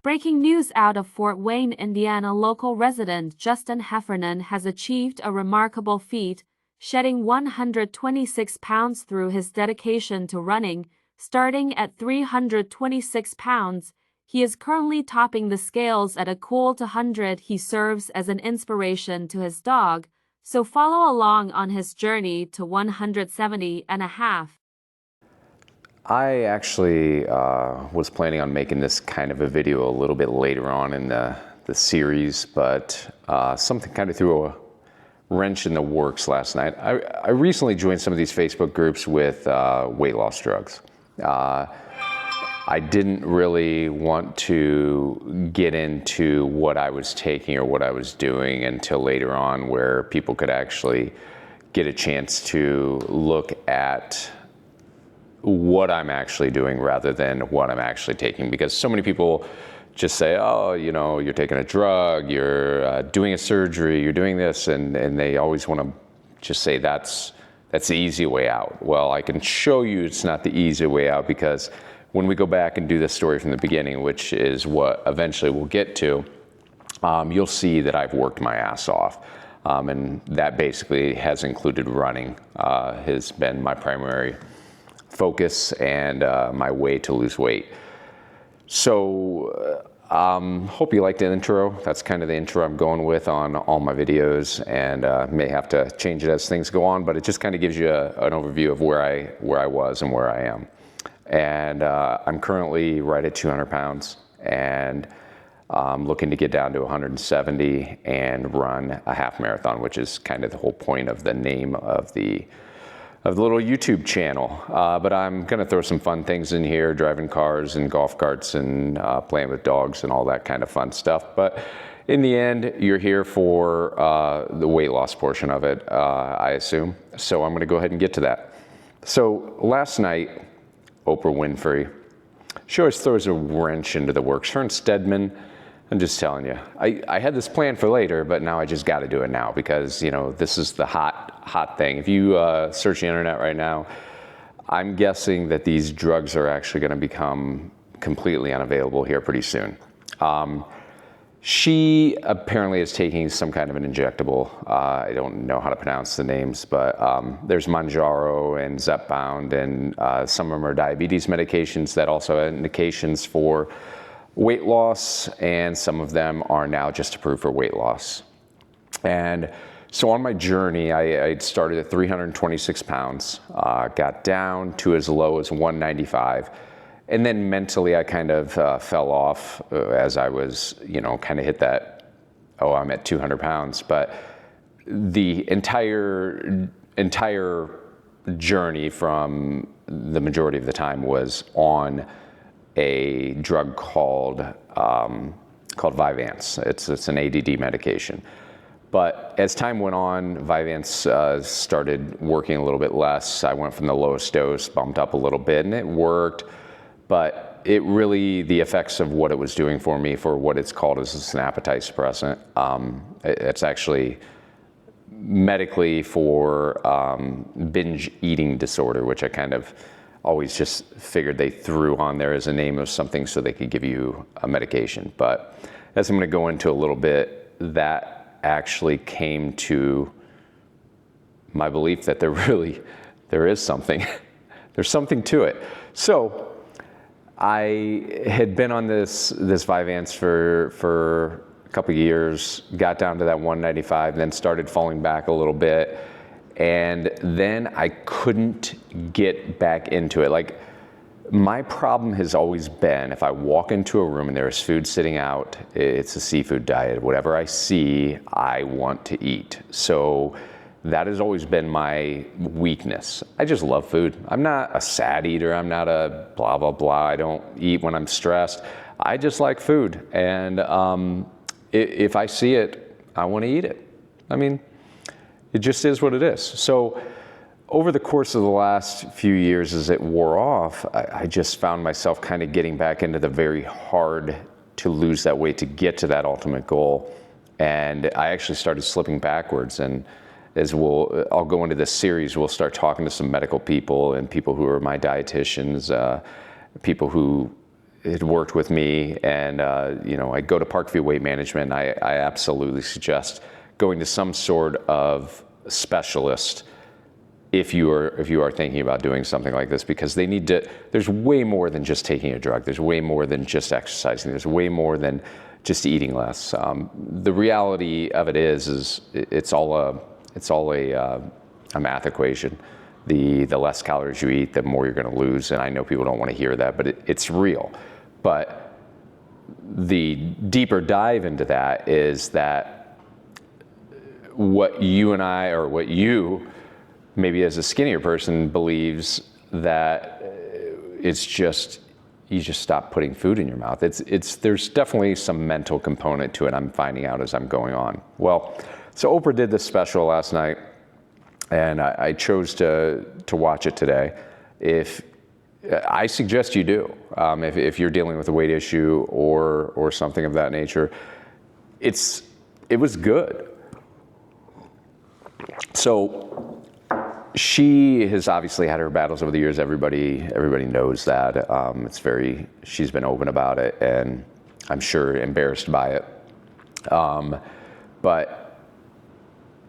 Breaking news out of Fort Wayne, Indiana. Local resident Justin Heffernan has achieved a remarkable feat, shedding 126 pounds through his dedication to running. Starting at 326 pounds, he is currently topping the scales at a cool 200. He serves as an inspiration to his dog, so follow along on his journey to 170.5. I actually was planning on making this kind of a video a little bit later on in the series, but something kind of threw a wrench in the works last night. I recently joined some of these Facebook groups with weight loss drugs. I didn't really want to get into what I was taking or what I was doing until later on, where people could actually get a chance to look at what I'm actually doing rather than what I'm actually taking. Because so many people just say, oh, you know, you're taking a drug, you're doing a surgery, you're doing this, and they always want to just say that's the easy way out. Well, I can show you it's not the easy way out, because when we go back and do this story from the beginning, which is what eventually we'll get to, you'll see that I've worked my ass off. And that basically has included running, has been my primary focus and my way to lose weight. So hope you liked the intro. That's kind of the intro I'm going with on all my videos, and may have to change it as things go on, but it just kind of gives you an overview of where I was and where I am. And I'm currently right at 200 pounds and looking to get down to 170 and run a half marathon, which is kind of the whole point of the name of the little YouTube channel. But I'm gonna throw some fun things in here, driving cars and golf carts and playing with dogs and all that kind of fun stuff. But in the end, you're here for the weight loss portion of it, I assume. So I'm gonna go ahead and get to that. So last night, Oprah Winfrey, she always throws a wrench into the works. Her and Stedman, I'm just telling you, I had this plan for later, but now I just got to do it now, because, you know, this is the hot thing. If you search the internet right now, I'm guessing that these drugs are actually going to become completely unavailable here pretty soon. She apparently is taking some kind of an injectable. I don't know how to pronounce the names, but there's Manjaro and Zepbound, and some of them are diabetes medications that also have indications for weight loss, and some of them are now just approved for weight loss. And so on my journey, I started at 326 pounds, got down to as low as 195. And then mentally, I kind of fell off as I was, you know, kind of hit that, oh, I'm at 200 pounds. But the entire journey from the majority of the time was on a drug called Vyvanse. It's an ADD medication. But as time went on, Vyvanse started working a little bit less. I went from the lowest dose, bumped up a little bit, and it worked. But it really, the effects of what it was doing for me, for what it's called as an appetite suppressant, it's actually medically for binge eating disorder, which I kind of always just figured they threw on there as a name of something so they could give you a medication. But as I'm going to go into a little bit, that actually came to my belief that there is something, there's something to it. So I had been on this Vyvanse for a couple of years, got down to that 195, then started falling back a little bit. And then I couldn't get back into it. Like, my problem has always been, if I walk into a room and there's food sitting out, it's a seafood diet, whatever I see, I want to eat. So that has always been my weakness. I just love food. I'm not a sad eater. I'm not a blah, blah, blah. I don't eat when I'm stressed. I just like food. And if I see it, I want to eat it. I mean, it just is what it is. So over the course of the last few years, as it wore off, I just found myself kind of getting back into the very hard to lose that weight to get to that ultimate goal. And I actually started slipping backwards. And as I'll go into this series, we'll start talking to some medical people and people who are my dietitians, people who it worked with me, and I go to Parkview Weight Management. I absolutely suggest going to some sort of specialist if you are thinking about doing something like this, because they need to. There's way more than just taking a drug. There's way more than just exercising. There's way more than just eating less. The reality of it is it's all a math equation. The less calories you eat, the more you're going to lose. And I know people don't want to hear that, but it's real. But the deeper dive into that is that what you and I, or what you, maybe as a skinnier person, believes that it's just, you just stop putting food in your mouth. There's definitely some mental component to it, I'm finding out as I'm going on. Well, so Oprah did this special last night, and I chose to watch it today. If I suggest you do, if you're dealing with a weight issue or something of that nature, it was good. So she has obviously had her battles over the years. Everybody knows that. She's been open about it, and I'm sure embarrassed by it. But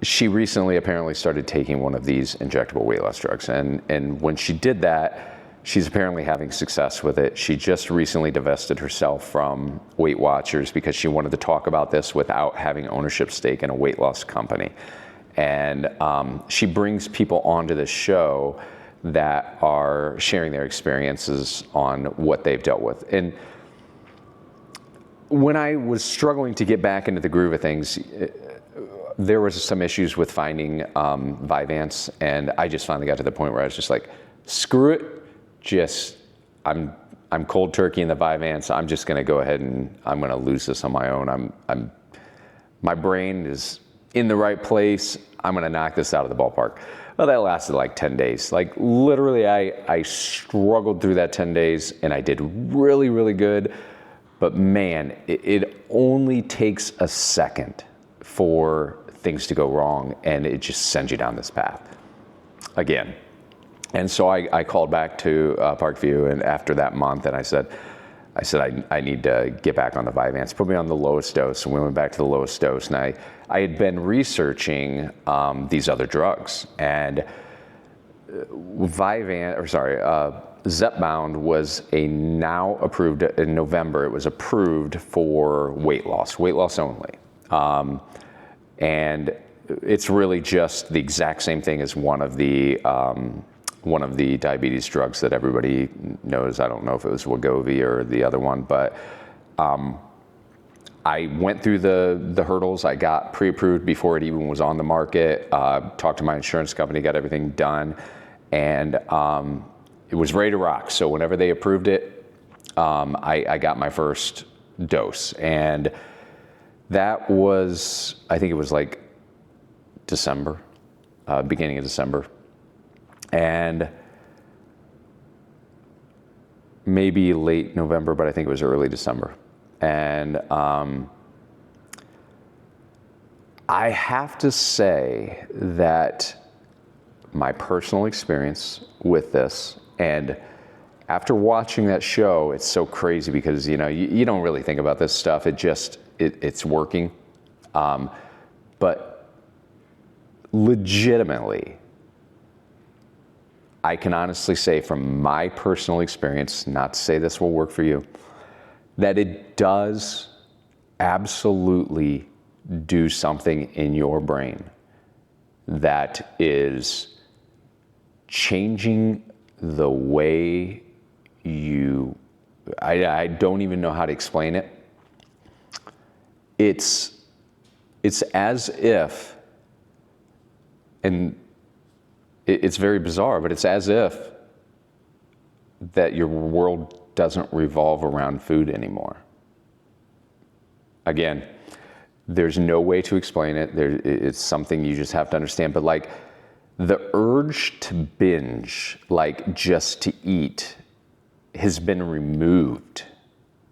she recently apparently started taking one of these injectable weight loss drugs. And when she did that, she's apparently having success with it. She just recently divested herself from Weight Watchers because she wanted to talk about this without having ownership stake in a weight loss company. And she brings people onto the show that are sharing their experiences on what they've dealt with. And when I was struggling to get back into the groove of things, there was some issues with finding Vyvanse, and I just finally got to the point where I was just like, screw it, I'm cold turkey in the Vyvanse. I'm just gonna go ahead and I'm gonna lose this on my own. My brain is in the right place. I'm gonna knock this out of the ballpark. Well, that lasted like 10 days. Like literally, I struggled through that 10 days, and I did really, really good. But man, it only takes a second for things to go wrong, and it just sends you down this path again. And so I called back to Parkview, and after that month, and I said I need to get back on the Vyvanse. Put me on the lowest dose, and we went back to the lowest dose. And I had been researching these other drugs, and Zepbound was now approved in November. It was approved for weight loss only. And it's really just the exact same thing as one of the diabetes drugs that everybody knows. I don't know if it was Wegovy or the other one, but I went through the hurdles. I got pre-approved before it even was on the market. Talked to my insurance company, got everything done, and it was ready to rock. So whenever they approved it, I got my first dose, and that was, I think it was like December, beginning of December. And maybe late November, but I think it was early December. And I have to say that my personal experience with this, and after watching that show, it's so crazy because, you don't really think about this stuff. It's working. But legitimately, I can honestly say from my personal experience, not to say this will work for you, that it does absolutely do something in your brain that is changing the way I don't even know how to explain it. It's as if, and it's very bizarre, but it's as if that your world doesn't revolve around food anymore. Again, there's no way to explain it. It's something you just have to understand. But like the urge to binge, like just to eat, has been removed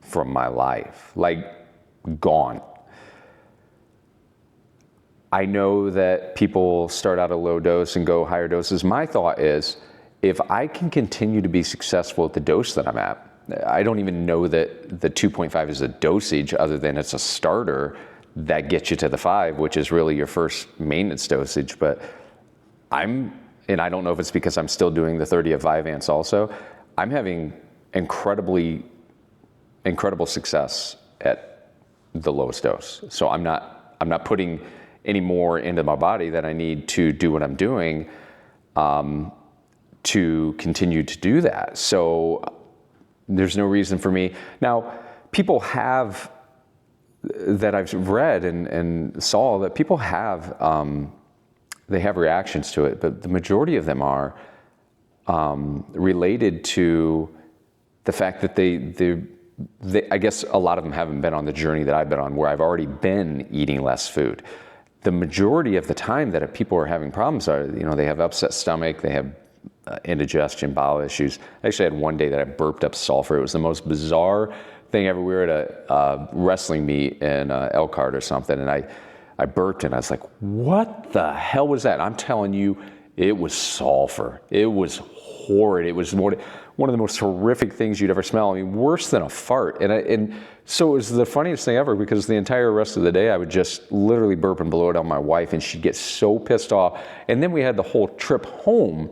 from my life, like gone. I know that people start out a low dose and go higher doses. My thought is, if I can continue to be successful at the dose that I'm at, I don't even know that the 2.5 is a dosage other than it's a starter that gets you to the 5, which is really your first maintenance dosage. But and I don't know if it's because I'm still doing the 30 of Vyvanse also, I'm having incredible success at the lowest dose. So I'm not putting any more into my body than I need to do what I'm doing to continue to do that. So there's no reason for me. Now, people have, that I've read and saw, that people have, they have reactions to it, but the majority of them are related to the fact that they, I guess a lot of them haven't been on the journey that I've been on, where I've already been eating less food. The majority of the time that people are having problems are, they have upset stomach, they have indigestion, bowel issues. I actually had one day that I burped up sulfur. It was the most bizarre thing ever. We were at a wrestling meet in Elkhart or something, and I burped and I was like, what the hell was that? I'm telling you, it was sulfur. It was horrid. It was one of the most horrific things you'd ever smell. I mean, worse than a fart. And so it was the funniest thing ever, because the entire rest of the day I would just literally burp and blow it on my wife, and she'd get so pissed off. And then we had the whole trip home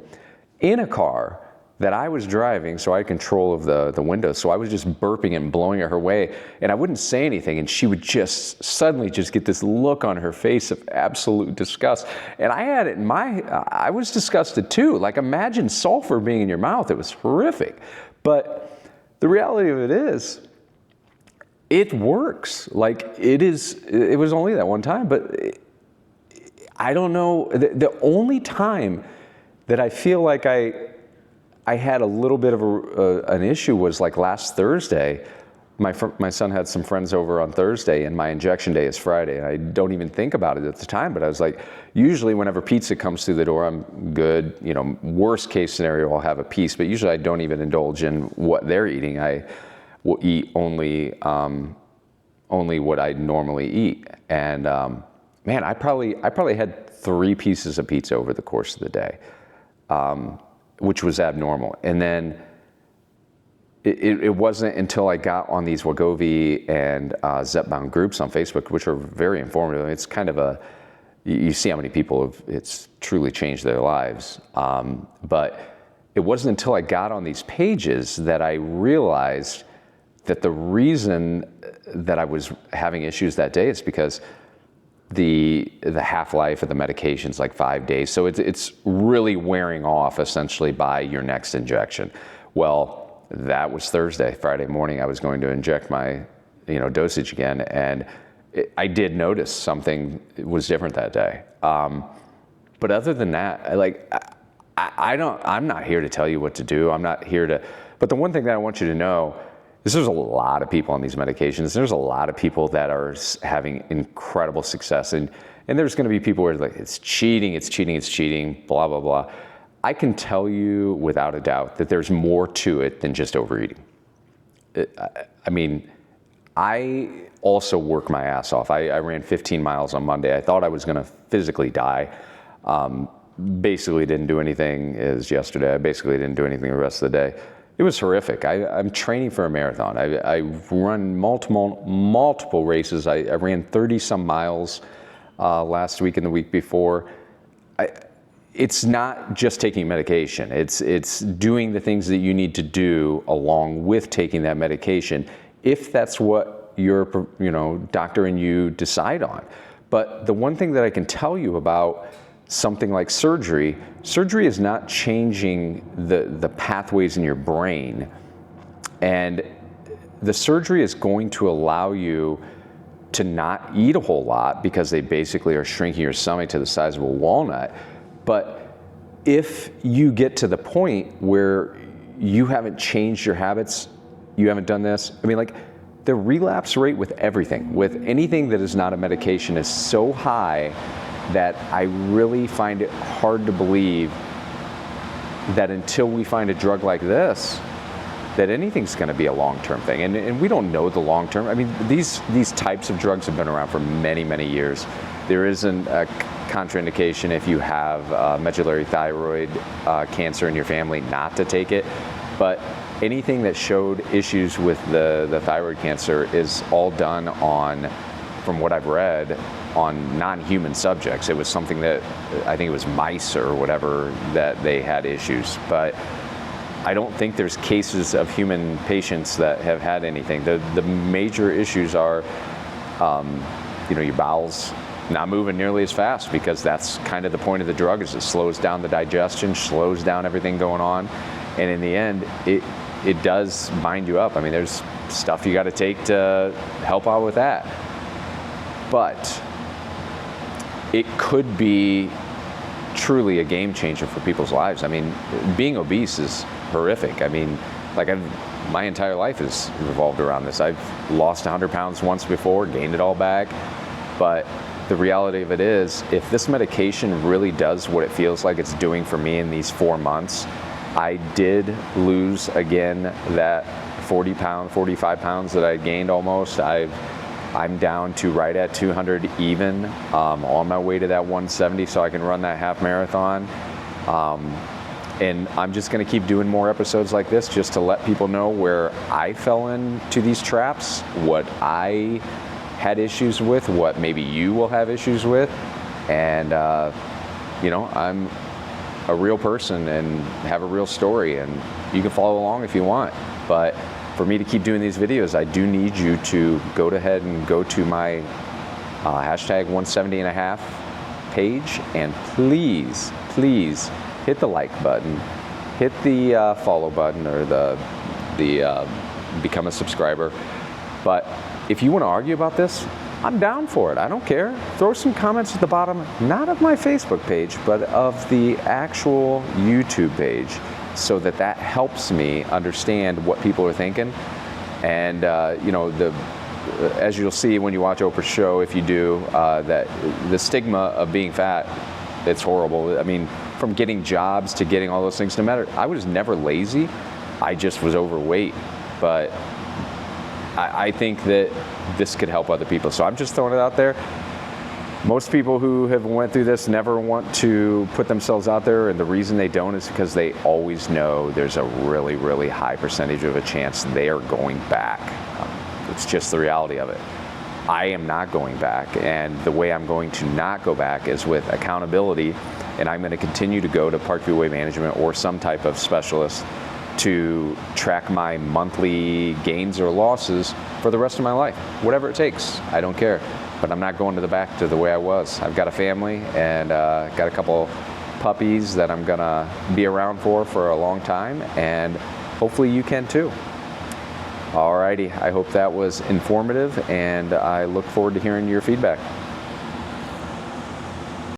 in a car that I was driving, so I had control of the windows. So I was just burping and blowing her away, and I wouldn't say anything, and she would just suddenly just get this look on her face of absolute disgust. And I had it in I was disgusted too. Like, imagine sulfur being in your mouth. It was horrific. But the reality of it is, it works. Like, it was only that one time, but I don't know. The only time that I feel like I had a little bit of an issue was like last Thursday. My son had some friends over on Thursday, and my injection day is Friday, and I don't even think about it at the time, but I was like, usually whenever pizza comes through the door, I'm good. Worst case scenario, I'll have a piece, but usually I don't even indulge in what they're eating. I will eat only what I normally eat. And man, I probably had 3 pieces of pizza over the course of the day. Which was abnormal. And then it wasn't until I got on these Wegovy and Zepbound groups on Facebook, which are very informative. It's kind of you see how many people it's truly changed their lives. But it wasn't until I got on these pages that I realized that the reason that I was having issues that day is because the half-life of the medication's like 5 days. So it's really wearing off essentially by your next injection. Well, that was Thursday. Friday morning, I was going to inject my, dosage again. And I did notice something was different that day. But other than that, I'm not here to tell you what to do. I'm not here to, but the one thing that I want you to know is there's a lot of people on these medications. There's a lot of people that are having incredible success. And there's going to be people where it's cheating, blah, blah, blah. I can tell you without a doubt that there's more to it than just overeating. I mean, I also work my ass off. I ran 15 miles on Monday. I thought I was going to physically die. Basically didn't do anything as yesterday. I basically didn't do anything the rest of the day. It was horrific. I'm training for a marathon. I run multiple races. I ran 30 some miles last week and the week before. It's not just taking medication. It's doing the things that you need to do along with taking that medication, if that's what your doctor and you decide on. But the one thing that I can tell you about something like surgery is not changing the pathways in your brain. And the surgery is going to allow you to not eat a whole lot, because they basically are shrinking your stomach to the size of a walnut. But if you get to the point where you haven't changed your habits, you haven't done this, the relapse rate with everything, with anything that is not a medication, is so high that I really find it hard to believe that until we find a drug like this, that anything's going to be a long-term thing. And we don't know the long-term. These types of drugs have been around for many, many years. There isn't a contraindication if you have medullary thyroid cancer in your family not to take it. But anything that showed issues with the thyroid cancer is all done on, from what I've read, on non-human subjects. It was something that, I think it was mice or whatever, that they had issues. But I don't think there's cases of human patients that have had anything. The major issues are, your bowels not moving nearly as fast, because that's kind of the point of the drug, is it slows down the digestion, slows down everything going on. And in the end, it does bind you up. I mean, there's stuff you got to take to help out with that. But it could be truly a game changer for people's lives. I mean, being obese is horrific. I mean, my entire life has revolved around this. I've lost 100 pounds once before, gained it all back. But the reality of it is, if this medication really does what it feels like it's doing for me in these 4 months, I did lose again that 45 pounds that I gained almost. I'm down to right at 200 even, on my way to that 170, so I can run that half marathon. And I'm just gonna keep doing more episodes like this, just to let people know where I fell into these traps, what I had issues with, what maybe you will have issues with. And I'm a real person and have a real story, and you can follow along if you want. But for me to keep doing these videos, I do need you to go ahead and go to my hashtag 170.5 page, and please hit the like button, hit the follow button, or the become a subscriber. But if you want to argue about this, I'm down for it. I don't care. Throw some comments at the bottom, not of my Facebook page, but of the actual YouTube page, so that helps me understand what people are thinking. And as you'll see when you watch Oprah's show, if you do, that the stigma of being fat, it's horrible. I mean, from getting jobs to getting all those things, no matter, I was never lazy, I just was overweight. But I think that this could help other people. So I'm just throwing it out there. Most people who have went through this never want to put themselves out there, and the reason they don't is because they always know there's a really, really high percentage of a chance they are going back. It's just the reality of it. I am not going back, and the way I'm going to not go back is with accountability, and I'm going to continue to go to Parkview Weight Management or some type of specialist to track my monthly gains or losses for the rest of my life. Whatever it takes, I don't care. But I'm not going back to the way I was. I've got a family, and got a couple puppies that I'm gonna be around for a long time, and hopefully you can too. Alrighty, I hope that was informative, and I look forward to hearing your feedback.